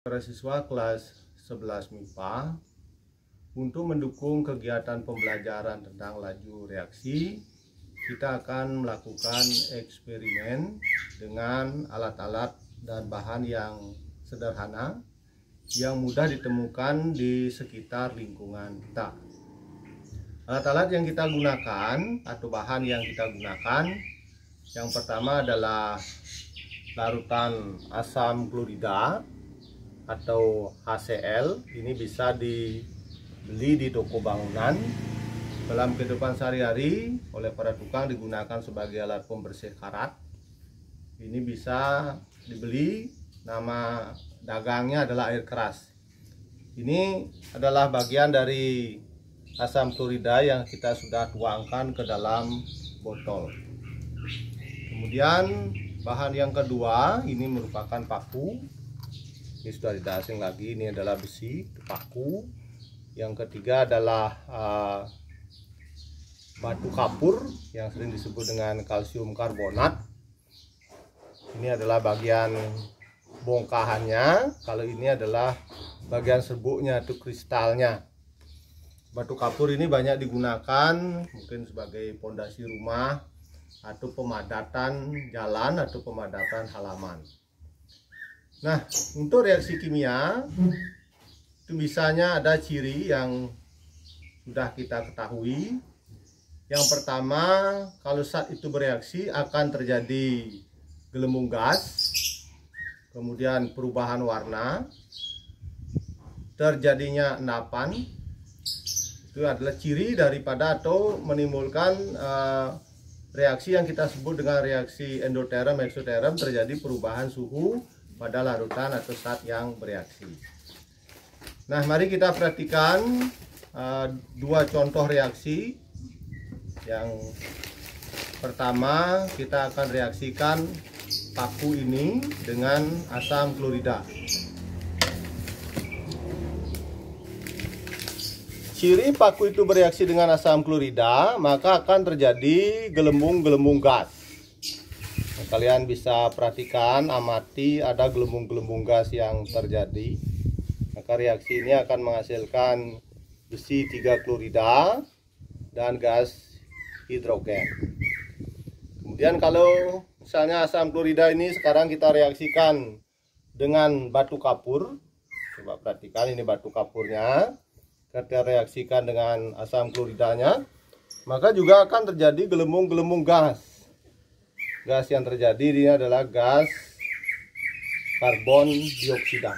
Para siswa kelas 11 MIPA, untuk mendukung kegiatan pembelajaran tentang laju reaksi, kita akan melakukan eksperimen dengan alat-alat dan bahan yang sederhana yang mudah ditemukan di sekitar lingkungan kita. Alat-alat yang kita gunakan atau bahan yang kita gunakan, yang pertama adalah larutan asam klorida atau HCl. Ini bisa dibeli di toko bangunan. Dalam kehidupan sehari-hari oleh para tukang digunakan sebagai alat pembersih karat. Ini bisa dibeli, nama dagangnya adalah air keras. Ini adalah bagian dari asam klorida yang kita sudah tuangkan ke dalam botol. Kemudian bahan yang kedua ini merupakan paku. Ini sudah tidak asing lagi, ini adalah besi, paku. Yang ketiga adalah batu kapur yang sering disebut dengan kalsium karbonat. Ini adalah bagian bongkahannya. Kalau ini adalah bagian serbuknya atau kristalnya. Batu kapur ini banyak digunakan mungkin sebagai pondasi rumah atau pemadatan jalan atau pemadatan halaman. Nah, untuk reaksi kimia itu biasanya ada ciri yang sudah kita ketahui. Yang pertama, kalau saat itu bereaksi akan terjadi gelembung gas, kemudian perubahan warna, terjadinya endapan. Itu adalah ciri daripada atau menimbulkan reaksi yang kita sebut dengan reaksi endoterm, eksoterm, terjadi perubahan suhu pada larutan atau zat yang bereaksi. Nah, mari kita perhatikan dua contoh reaksi. Yang pertama, kita akan reaksikan paku ini dengan asam klorida. Ciri paku itu bereaksi dengan asam klorida, maka akan terjadi gelembung-gelembung gas. Kalian bisa perhatikan, amati ada gelembung-gelembung gas yang terjadi. Maka reaksi ini akan menghasilkan besi 3 klorida dan gas hidrogen. Kemudian kalau misalnya asam klorida ini sekarang kita reaksikan dengan batu kapur. Coba perhatikan, ini batu kapurnya. Kita reaksikan dengan asam kloridanya, maka juga akan terjadi gelembung-gelembung gas. Gas yang terjadi ini adalah gas karbon dioksida.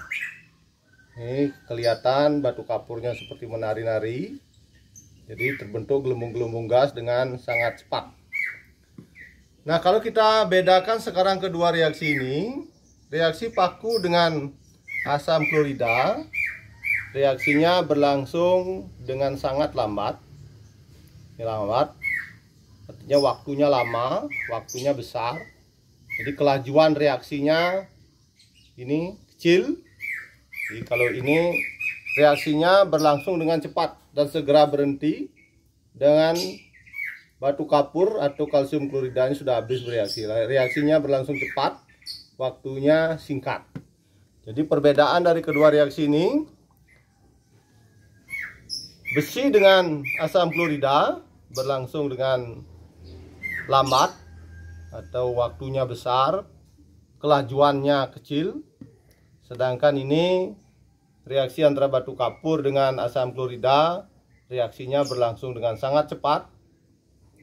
Ini kelihatan batu kapurnya seperti menari-nari. Jadi terbentuk gelembung-gelembung gas dengan sangat cepat. Nah, kalau kita bedakan sekarang kedua reaksi ini, reaksi paku dengan asam klorida, reaksinya berlangsung dengan sangat lambat. Ini lambat. Artinya waktunya lama, waktunya besar. Jadi kelajuan reaksinya ini kecil. Jadi kalau ini reaksinya berlangsung dengan cepat dan segera berhenti. Dengan batu kapur atau kalsium klorida ini sudah habis bereaksi. Reaksinya berlangsung cepat, waktunya singkat. Jadi perbedaan dari kedua reaksi ini, besi dengan asam klorida berlangsung dengan lambat atau waktunya besar, kelajuannya kecil. Sedangkan ini reaksi antara batu kapur dengan asam klorida, reaksinya berlangsung dengan sangat cepat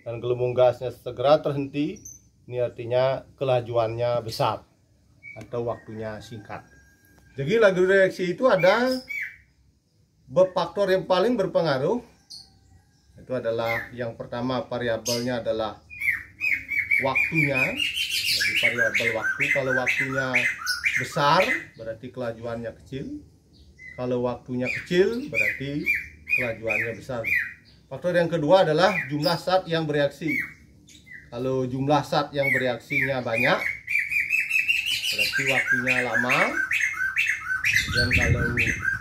dan gelembung gasnya segera terhenti. Ini artinya kelajuannya besar atau waktunya singkat. Jadi laju reaksi itu ada faktor yang paling berpengaruh. Itu adalah yang pertama, variabelnya adalah waktunya. Jadi variabel waktu, kalau waktunya besar berarti kelajuannya kecil. Kalau waktunya kecil berarti kelajuannya besar. Faktor yang kedua adalah jumlah zat yang bereaksi. Kalau jumlah zat yang bereaksinya banyak berarti waktunya lama. Dan kalau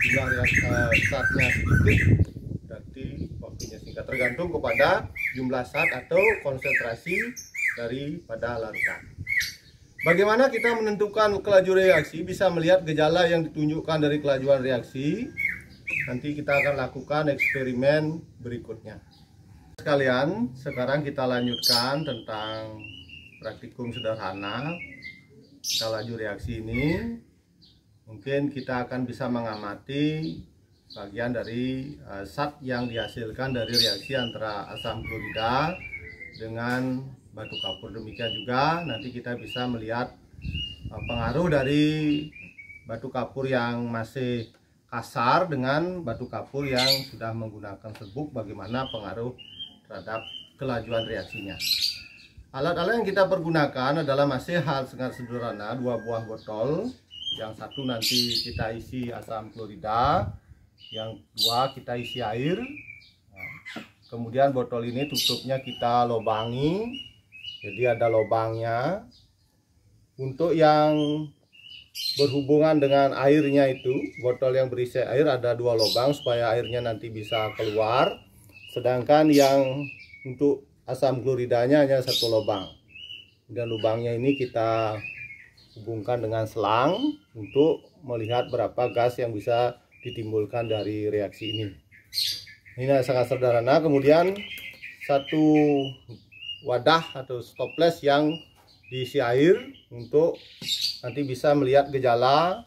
jumlah zatnya sedikit berarti waktunya singkat. Tergantung kepada jumlah zat atau konsentrasi daripada larutan. Bagaimana kita menentukan kelajuan reaksi? Bisa melihat gejala yang ditunjukkan dari kelajuan reaksi. Nanti kita akan lakukan eksperimen berikutnya. Sekalian, sekarang kita lanjutkan tentang praktikum sederhana laju reaksi ini. Mungkin kita akan bisa mengamati bagian dari zat yang dihasilkan dari reaksi antara asam klorida dengan batu kapur. Demikian juga nanti kita bisa melihat pengaruh dari batu kapur yang masih kasar dengan batu kapur yang sudah menggunakan serbuk, bagaimana pengaruh terhadap kelajuan reaksinya. Alat-alat yang kita pergunakan adalah masih hal sangat sederhana, 2 buah botol. Yang satu nanti kita isi asam klorida, yang 2 kita isi air. Kemudian botol ini tutupnya kita lobangi, jadi ada lubangnya. Untuk yang berhubungan dengan airnya itu, botol yang berisi air ada 2 lubang supaya airnya nanti bisa keluar. Sedangkan yang untuk asam kloridanya hanya 1 lubang. Dan lubangnya ini kita hubungkan dengan selang untuk melihat berapa gas yang bisa ditimbulkan dari reaksi ini. Ini sangat sederhana. Kemudian 1 wadah atau stoples yang diisi air untuk nanti bisa melihat gejala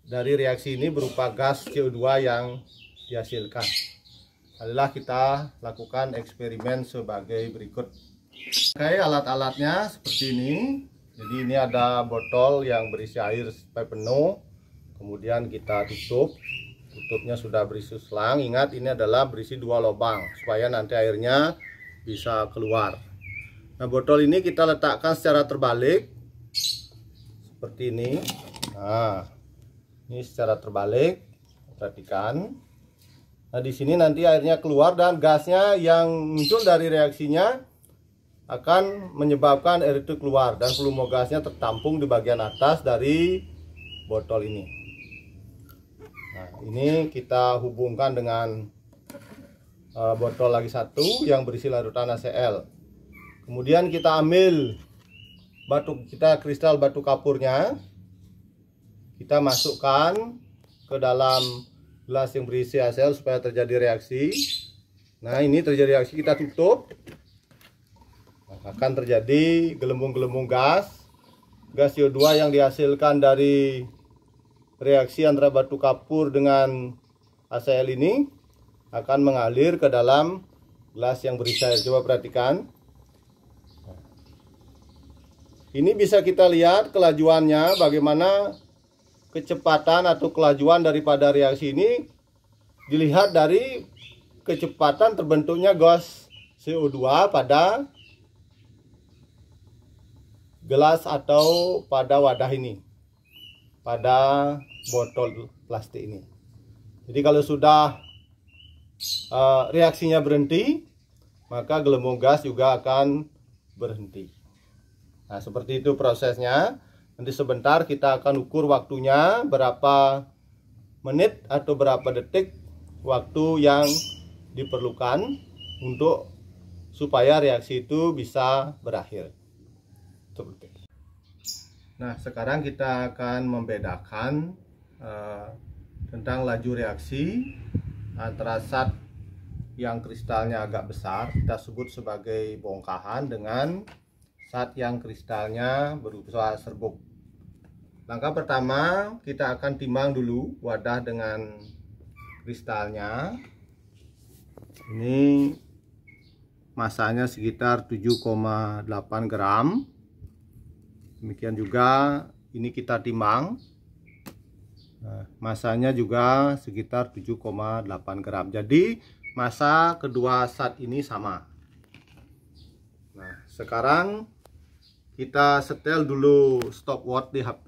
dari reaksi ini berupa gas CO2 yang dihasilkan. Adalah kita lakukan eksperimen sebagai berikut. Oke, alat-alatnya seperti ini. Jadi ini ada botol yang berisi air sampai penuh. Kemudian kita tutup. Tutupnya sudah berisi selang. Ingat, ini adalah berisi 2 lubang supaya nanti airnya bisa keluar. Nah, botol ini kita letakkan secara terbalik seperti ini. Nah, ini secara terbalik. Perhatikan. Nah, di sini nanti airnya keluar dan gasnya yang muncul dari reaksinya akan menyebabkan air itu keluar dan volume gasnya tertampung di bagian atas dari botol ini. Nah, ini kita hubungkan dengan botol lagi satu yang berisi larutan HCl. Kemudian kita ambil kristal batu kapurnya, kita masukkan ke dalam gelas yang berisi HCl supaya terjadi reaksi. Nah, ini terjadi reaksi, kita tutup. Nah, akan terjadi gelembung-gelembung gas CO2 yang dihasilkan dari reaksi antara batu kapur dengan HCl ini akan mengalir ke dalam gelas yang berisi air. Coba perhatikan. Ini bisa kita lihat kelajuannya, bagaimana kecepatan atau kelajuan daripada reaksi ini dilihat dari kecepatan terbentuknya gas CO2 pada gelas atau pada wadah ini, pada botol plastik ini. Jadi kalau sudah reaksinya berhenti, maka gelembung gas juga akan berhenti. Nah, seperti itu prosesnya. Nanti sebentar kita akan ukur waktunya, berapa menit atau berapa detik waktu yang diperlukan untuk supaya reaksi itu bisa berakhir. Nah, sekarang kita akan membedakan tentang laju reaksi antara zat yang kristalnya agak besar, kita sebut sebagai bongkahan, dengan zat yang kristalnya berupa serbuk. Langkah pertama, kita akan timbang dulu wadah dengan kristalnya. Ini masanya sekitar 7,8 gram. Demikian juga ini kita timbang. Nah, masanya juga sekitar 7,8 gram. Jadi massa kedua zat ini sama. Nah, sekarang kita setel dulu stopwatch di HP.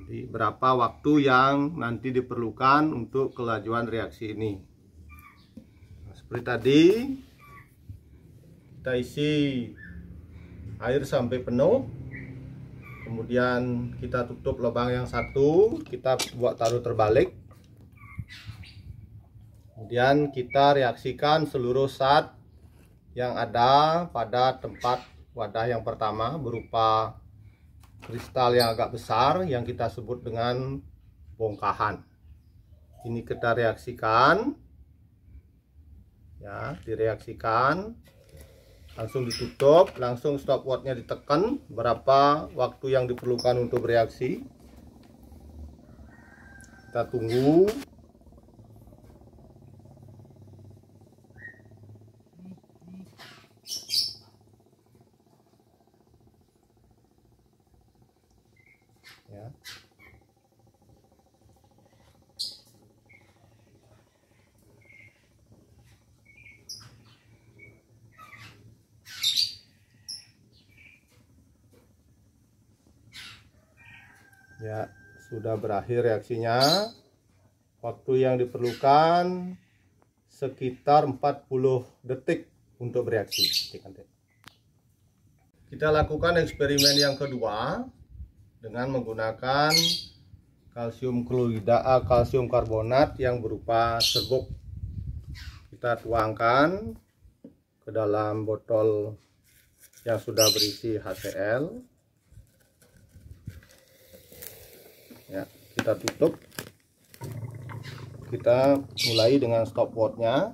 Jadi berapa waktu yang nanti diperlukan untuk kelajuan reaksi ini. Nah, seperti tadi kita isi air sampai penuh. Kemudian kita tutup lubang yang satu, kita buat taruh terbalik. Kemudian kita reaksikan seluruh zat yang ada pada tempat wadah yang pertama berupa kristal yang agak besar yang kita sebut dengan bongkahan. Ini kita reaksikan, ya, direaksikan, langsung ditutup, langsung stopwatchnya ditekan berapa waktu yang diperlukan untuk bereaksi. Kita tunggu. Ya. Ya, sudah berakhir reaksinya. Waktu yang diperlukan sekitar 40 detik untuk bereaksi. Kita lakukan eksperimen yang kedua dengan menggunakan kalsium klorida, kalsium karbonat yang berupa serbuk. Kita tuangkan ke dalam botol yang sudah berisi HCl. Ya, kita tutup. Kita mulai dengan stopwatchnya.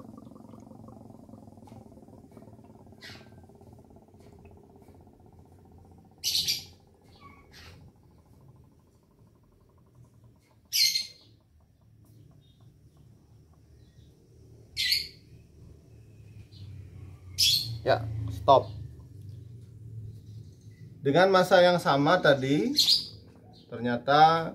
Ya, stop. Dengan masa yang sama tadi, ternyata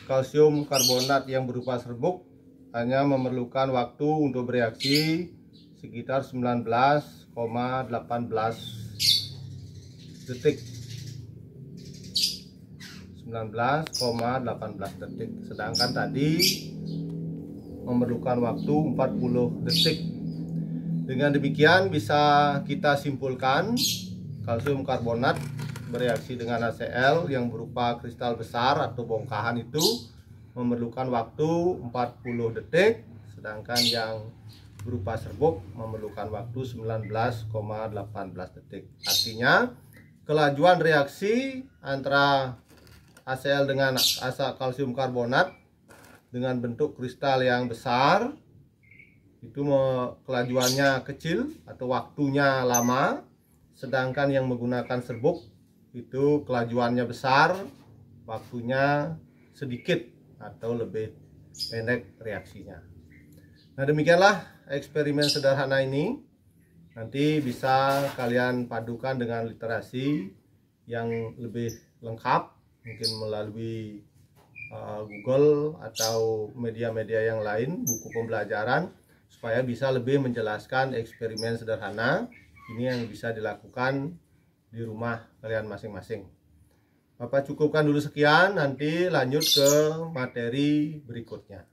kalsium karbonat yang berupa serbuk hanya memerlukan waktu untuk bereaksi sekitar 19,18 detik. 19,18 detik. Sedangkan tadi memerlukan waktu 40 detik. Dengan demikian bisa kita simpulkan kalsium karbonat bereaksi dengan HCl yang berupa kristal besar atau bongkahan itu memerlukan waktu 40 detik, sedangkan yang berupa serbuk memerlukan waktu 19,18 detik. Artinya kelajuan reaksi antara HCl dengan asam kalsium karbonat dengan bentuk kristal yang besar itu kelajuannya kecil atau waktunya lama, sedangkan yang menggunakan serbuk itu kelajuannya besar, waktunya sedikit atau lebih pendek reaksinya. Nah, demikianlah eksperimen sederhana ini. Nanti bisa kalian padukan dengan literasi yang lebih lengkap, mungkin melalui Google atau media-media yang lain, buku pembelajaran, supaya bisa lebih menjelaskan eksperimen sederhana ini yang bisa dilakukan di rumah kalian masing-masing. Bapak cukupkan dulu sekian, nanti lanjut ke materi berikutnya.